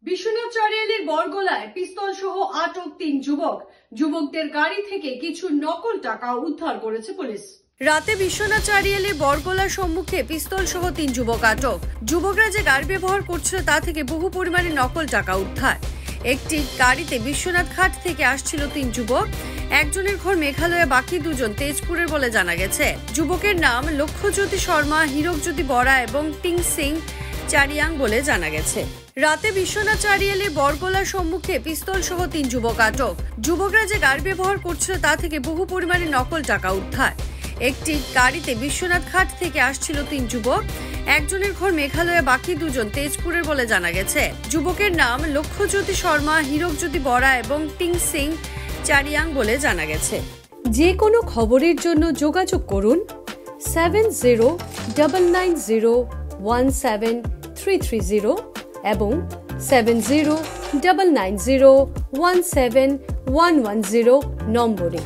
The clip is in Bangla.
বিশ্বনাথ চারিয়ালির বরগোলায় পিস্তল সহ আটক 3 যুবক। যুবকদের গাড়ি থেকে কিছু নকল টাকা উদ্ধার করেছে পুলিশ। রাতে বিশ্বনাথ চারিয়ালির বরগোলার সম্মুখে পিস্তল সহ 3 যুবক আটক। যুবকরা যে গাড়ি ব্যবহার করছিল তা থেকে বহু পরিমাণে নকল টাকা উদ্ধার। একটি গাড়িতে বিশ্বনাথ ঘাট থেকে আসছিল 3 যুবক। একজনের ঘর মেঘালয়ে, বাকি দুজন তেজপুরের বলে জানা গেছে। যুবকের নাম লক্ষ্যজ্যোতি শর্মা, হীরকজ্যোতি বরা এবং টিং সিং চারিয়াং বলে জানা গেছে। রাতে বিশ্বনাথ চারিয়ালির বরগোলার সম্মুখে পিস্তল সহ 3 যুবক আটক। যুবকরা যে গাড়ি ব্যবহার করছিল তা থেকে বহু পরিমাণে নকল টাকা উদ্ধার। একটি গাড়িতে বিশ্বনাথ ঘাট থেকে আসছিল 3 যুবক। একজনের ঘর মেঘালয়ে, বাকি দুজন তেজপুরের বলে জানা গেছে। যুবকের নাম লক্ষ্যজ্যোতি শর্মা, হীরকজ্যোতি বরা এবং টিং সিং চারিয়াং বলে জানা গেছে। যে কোনো খবরের জন্য যোগাযোগ করুন 7099017330 এবং 7099017110 নম্বরে।